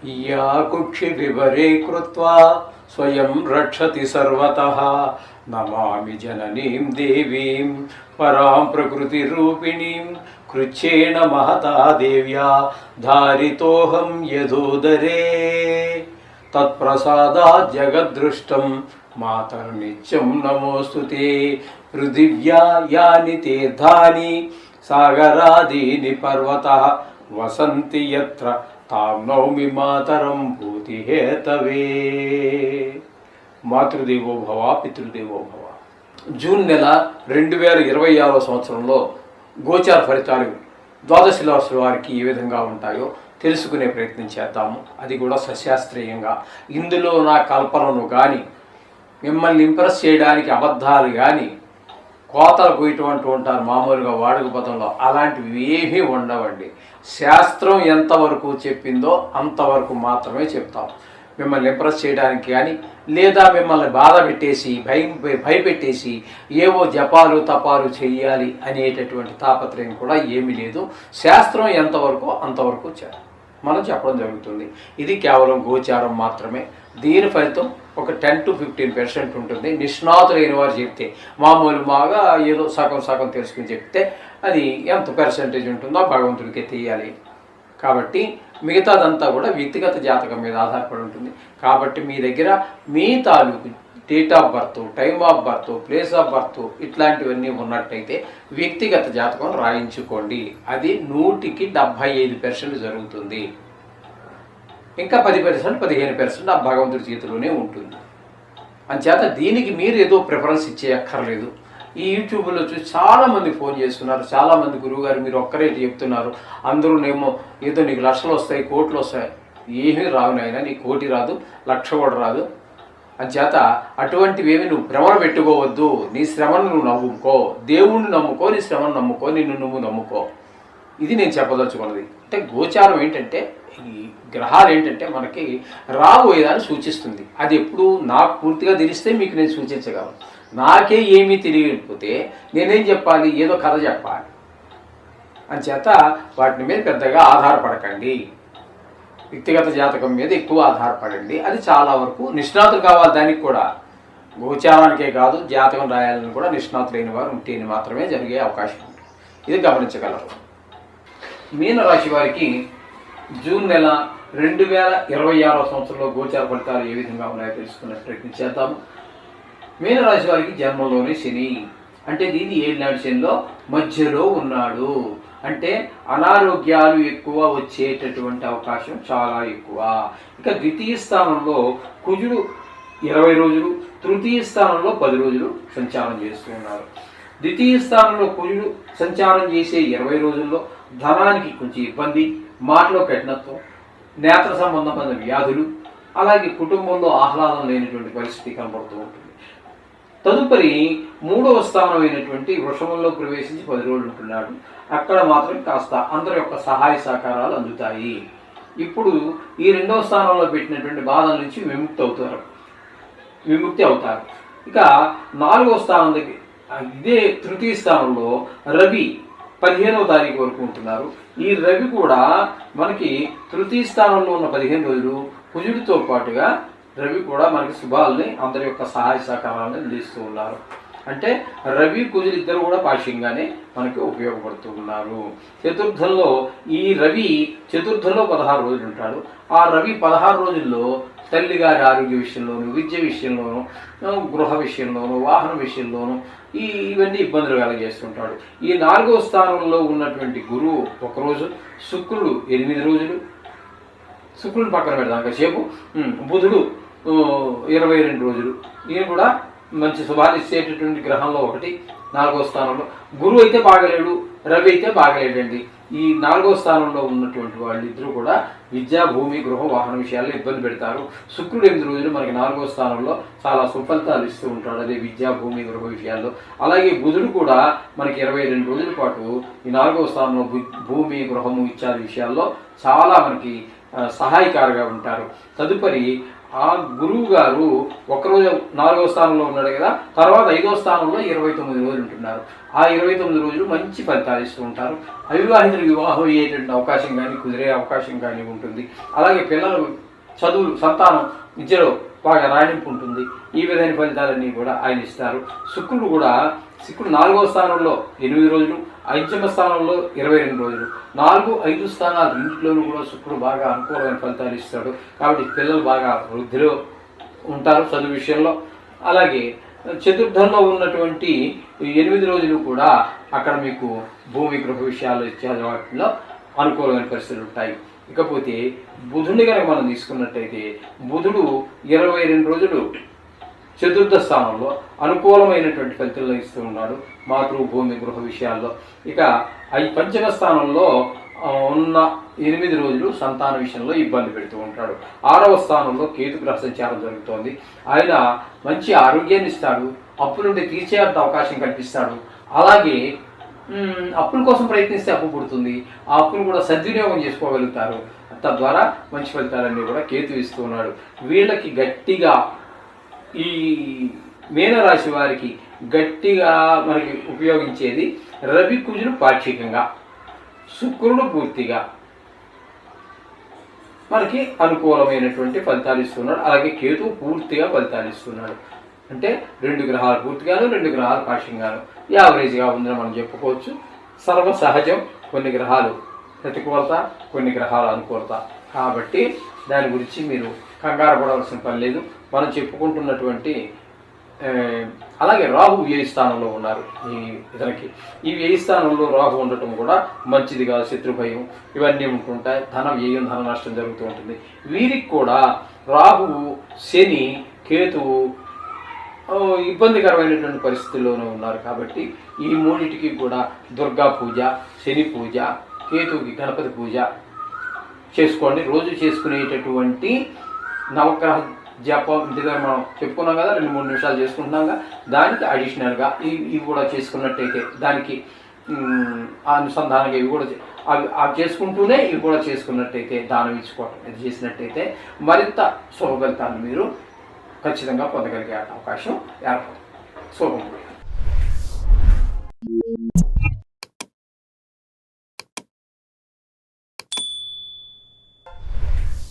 या कुक्षि विवरे कृत्वा स्वयं रक्षति सर्वतः नमामि जननीं देवीं परां प्रकृतिरूपिणीं कृच्छेन महता देव्या धारितोऽहं यदोदरे तत्प्रसादात् जगद्दृष्टं मातर्नित्यं नमोऽस्तुते पृथिव्या यानि तीर्थानि सागरादीनि पर्वतः वसन्ति यत्र तां नौमि मातरं भूतिहेतवे మాతృదేవో భవ పితృదేవో భవ. జూన్ నెల 2026 సంవత్సరంలో గోచార ఫలితాలు ద్వాదశ రాశుల వారికి ఏ విధంగా ఉంటాయో తెలుసుకునే ప్రయత్నం చేద్దాము. అది కూడా సశాస్త్రీయంగా. ఇందులో నా కల్పనను కానీ మిమ్మల్ని ఇంప్రెస్ చేయడానికి అబద్ధాలు కానీ కోతలు పోయేటువంటి ఉంటారు మామూలుగా వాడుక పదంలో, అలాంటివి ఏమీ ఉండవండి. శాస్త్రం ఎంతవరకు చెప్పిందో అంతవరకు మాత్రమే చెప్తాం. మిమ్మల్ని ఇంప్రెస్ చేయడానికి కానీ లేదా మిమ్మల్ని బాధ పెట్టేసి భయపెట్టేసి ఏవో జపాలు తపాలు చేయాలి అనేటటువంటి తాపత్రయం కూడా ఏమీ లేదు. శాస్త్రం ఎంతవరకు అంతవరకు మనం చెప్పడం జరుగుతుంది. ఇది కేవలం గోచారం మాత్రమే. దీని ఫలితం ఒక 10 to 15% ఉంటుంది. నిష్ణాతులైన వారు చెప్తే, మామూలుగా ఏదో సగం తెలుసుకుని చెప్తే అది ఎంత పర్సెంటేజ్ ఉంటుందో భగవంతుడికే తెలియాలి. కాబట్టి మిగతాదంతా కూడా వ్యక్తిగత జాతకం మీద ఆధారపడి ఉంటుంది. కాబట్టి మీ దగ్గర మీ తాలూకు date of birth, time of birth, place of birth ఇట్లాంటివన్నీ ఉన్నట్టయితే వ్యక్తిగత జాతకం రాయించుకోండి. అది 100కి 75% జరుగుతుంది. ఇంకా 10%, 15% ఆ భగవంతుడి చేతిలోనే ఉంటుంది. అంచేత దీనికి మీరు ఏదో ప్రిఫరెన్స్ ఇచ్చేయక్కర్లేదు. ఈ యూట్యూబ్లో చూసి చాలామంది ఫోన్ చేస్తున్నారు. చాలామంది గురువుగారు మీరు ఒక్కరే చెప్తున్నారు, అందరూనేమో ఏదో నీకు లక్షలు వస్తాయి, కోట్లు వస్తాయి. ఏమీ రావు నాయన, నీకు కోటి రాదు, లక్ష కూడా రాదు. అంచేత అటువంటివేమి నువ్వు భ్రమణ పెట్టుకోవద్దు. నీ శ్రమను నువ్వు నమ్ముకో, దేవుణ్ణి నమ్ముకో, నీ శ్రమను నమ్ముకో, నిన్ను నువ్వు నమ్ముకో. ఇది నేను చెప్పదలుచుకున్నది. అంటే గోచారం ఏంటంటే, ఈ గ్రహాలు ఏంటంటే మనకి రాబోయేదాన్ని సూచిస్తుంది. అది ఎప్పుడు నాకు పూర్తిగా తెలిస్తే మీకు నేను సూచించగలను. నాకే ఏమీ తెలియకపోతే నేనేం చెప్పాలి? ఏదో కథ చెప్పాలి. అంచేత వాటి మీద పెద్దగా ఆధారపడకండి. వ్యక్తిగత జాతకం మీద ఎక్కువ ఆధారపడండి. అది చాలా వరకు నిష్ణాతులు కావాలి. దానికి కూడా గోచారానికే కాదు, జాతకం రాయాలని కూడా నిష్ణాతులైన వారు ఉంటేనే మాత్రమే జరిగే అవకాశం ఉంది. ఇది గమనించగలరు. మీనరాశి వారికి జూన్ నెల 2026 సంవత్సరంలో గోచార ఫలితాలు ఏ విధంగా ఉన్నాయో తెలుసుకునే ప్రయత్నం చేద్దాము. మీనరాశి వారికి జన్మలోనే శని, అంటే దీని 7 నాటి శనిలో మధ్యలో ఉన్నాడు. అంటే అనారోగ్యాలు ఎక్కువ వచ్చేటటువంటి అవకాశం చాలా ఎక్కువ. ఇక ద్వితీయ స్థానంలో కుజుడు 20 రోజులు, తృతీయ స్థానంలో 10 రోజులు సంచారం చేస్తూ ఉన్నారు. ద్వితీయ స్థానంలో కుజుడు సంచారం చేసే 20 రోజుల్లో ధనానికి కొంచెం ఇబ్బంది, మాటలో కఠినత్వం, నేత్ర సంబంధమైన వ్యాధులు, అలాగే కుటుంబంలో ఆహ్లాదం లేనటువంటి పరిస్థితి కనబడుతూ ఉంటుంది. తదుపరి 3వ స్థానమైనటువంటి వృషభంలో ప్రవేశించి 10 రోజులు ఉంటున్నాడు. అక్కడ మాత్రం కాస్త అందరి యొక్క సహాయ సహకారాలు అందుతాయి. ఇప్పుడు ఈ 2వ స్థానంలో పెట్టినటువంటి బాధల నుంచి విముక్తి అవుతారు. ఇక 4వ స్థానం దగ్గర ఇదే తృతీయ స్థానంలో రవి 15వ తారీఖు వరకు ఉంటున్నారు. ఈ రవి కూడా మనకి తృతీయ స్థానంలో ఉన్న 15 రోజులు కుజుడితో పాటుగా రవి కూడా మనకి శుభాలని అందరి యొక్క సహాయ సహకారాలను అందిస్తూ ఉన్నారు. అంటే రవి కుజులు ఇద్దరు కూడా పాశ్యంగానే మనకి ఉపయోగపడుతూ ఉన్నారు. చతుర్థంలో ఈ రవి చతుర్థంలో 16 రోజులు ఉంటాడు. ఆ రవి 16 రోజుల్లో తల్లిగారి ఆరోగ్య విషయంలోను, విద్య విషయంలోను, గృహ విషయంలోను, వాహన విషయంలోను ఇవన్నీ ఇబ్బందులు కలగజేస్తుంటాడు. ఈ 4వ స్థానంలో ఉన్నటువంటి గురువు 1 రోజు, శుక్రుడు 8 రోజులు, శుక్రుని పక్కన పెడదాం కాసేపు, బుధుడు 22 రోజులు. ఈయన కూడా మంచి శుభాలు ఇచ్చేటటువంటి గ్రహంలో ఒకటి 4వ స్థానంలో. గురువు అయితే బాగలేడు, రవి అయితే బాగలేడండి. ఈ 4వ స్థానంలో ఉన్నటువంటి వాళ్ళు ఇద్దరు కూడా విద్య, భూమి, గృహ, వాహన విషయాల్లో ఇబ్బంది పెడతారు. శుక్రుడు 8 రోజులు మనకి 4వ స్థానంలో చాలా సుఫలితాలు ఇస్తూ ఉంటాడు, అదే విద్య, భూమి, గృహ విషయాల్లో. అలాగే బుధుడు కూడా మనకి 22 రోజుల పాటు ఈ 4వ స్థానంలో భూమి, గృహము ఇత్యాది విషయాల్లో చాలా మనకి సహాయకారిగా ఉంటారు. తదుపరి ఆ గురువు గారు ఒకరోజు 4వ స్థానంలో ఉన్నాడు కదా, తర్వాత 5వ స్థానంలో 29 రోజులు ఉంటున్నారు. ఆ 29 రోజులు మంచి ఫలితాలు ఇస్తూ ఉంటారు. అవివాహితులు వివాహం అయ్యేటువంటి అవకాశం కానీ, కుదిరే అవకాశం కానీ ఉంటుంది. అలాగే పిల్లలు చదువులు, సంతానం విద్యలో బాగా రాణింపు ఉంటుంది. ఈ విధమైన ఫలితాలన్నీ కూడా ఆయన ఇస్తారు. శుక్రుడు 4వ స్థానంలో 8 రోజులు, 5వ స్థానంలో 22 రోజులు, 4, 5 స్థానాలు రెండింటిలోనూ కూడా శుక్రుడు బాగా అనుకూలమైన ఫలితాలు ఇస్తాడు. కాబట్టి పిల్లలు బాగా వృద్ధిలో ఉంటారు చదువు విషయంలో. అలాగే చతుర్థంలో ఉన్నటువంటి 8 రోజులు కూడా అక్కడ మీకు భూమి గృహ విషయాలు ఇత్యాది వాటిలో అనుకూలమైన పరిస్థితులు ఉంటాయి. ఇకపోతే బుధుడిని కనుక మనం తీసుకున్నట్టయితే బుధుడు 22 రోజులు చతుర్థ స్థానంలో అనుకూలమైనటువంటి ఫలితాలు ఇస్తూ ఉన్నాడు మాతృభూమి గృహ విషయాల్లో. ఇక 5వ స్థానంలో ఉన్న 8 రోజులు సంతాన విషయంలో ఇబ్బంది పెడుతూ ఉంటాడు. 6వ స్థానంలో కేతు గ్రహ సంచారం జరుగుతోంది. ఆయన మంచి ఆరోగ్యాన్ని ఇస్తాడు, అప్పు నుండి తీర్చేంత అవకాశం కల్పిస్తాడు. అలాగే అప్పుల కోసం ప్రయత్నిస్తే అప్పు పుడుతుంది, ఆ అప్పును కూడా సద్వినియోగం చేసుకోగలుగుతారు. తద్వారా మంచి ఫలితాలన్నీ కూడా కేతు ఇస్తూ ఉన్నాడు. వీళ్ళకి గట్టిగా ఈ మీనరాశి వారికి గట్టిగా మనకి ఉపయోగించేది రవి కుజుడు పాక్షికంగా, శుక్రుడు పూర్తిగా మనకి అనుకూలమైనటువంటి ఫలితాలు ఇస్తున్నాడు. అలాగే కేతు పూర్తిగా ఫలితాలు ఇస్తున్నాడు. అంటే 2 గ్రహాలు పూర్తిగాను, 2 గ్రహాలు పాక్షికంగాను యావరేజ్గా ఉందని మనం చెప్పుకోవచ్చు. సర్వ సహజం. కొన్ని గ్రహాలు ప్రతికూలత, కొన్ని గ్రహాలు అనుకూలత. కాబట్టి దాని గురించి మీరు కంగారు పడవలసిన పని లేదు. మనం చెప్పుకుంటున్నటువంటి అలాగే రాహు వ్యయ స్థానంలో ఉన్నారు ఇతనికి. ఈ వ్యయ స్థానంలో రాహు ఉండటం కూడా మంచిది కాదు. శత్రుభయం ఇవన్నీ ఉంటుంటాయి. ధన వ్యయం, ధన నష్టం జరుగుతూ ఉంటుంది. వీరికి కూడా రాహువు, శని, కేతువు ఇబ్బందికరమైనటువంటి పరిస్థితుల్లోనే ఉన్నారు. కాబట్టి ఈ మూడింటికి కూడా దుర్గా పూజ, శని పూజ, కేతువుకి గణపతి పూజ చేసుకోండి. రోజు చేసుకునేటటువంటి నవగ్రహ జపం ఇంటిగా మనం చెప్పుకున్నాం కదా, 2-3 నిమిషాలు చేసుకుంటున్నాం కదా, దానికి అడిషనల్గా ఇవి కూడా చేసుకున్నట్టయితే, దానికి అనుసంధానంగా ఇవి కూడా అవి చేసుకుంటూనే ఇవి కూడా చేసుకున్నట్టయితే, దానం ఇచ్చుకోవటం ఇది చేసినట్టయితే మరింత శుభ ఫలితాన్ని మీరు ఖచ్చితంగా పొందగలిగే అవకాశం ఏర్పడుతుంది. శుభం.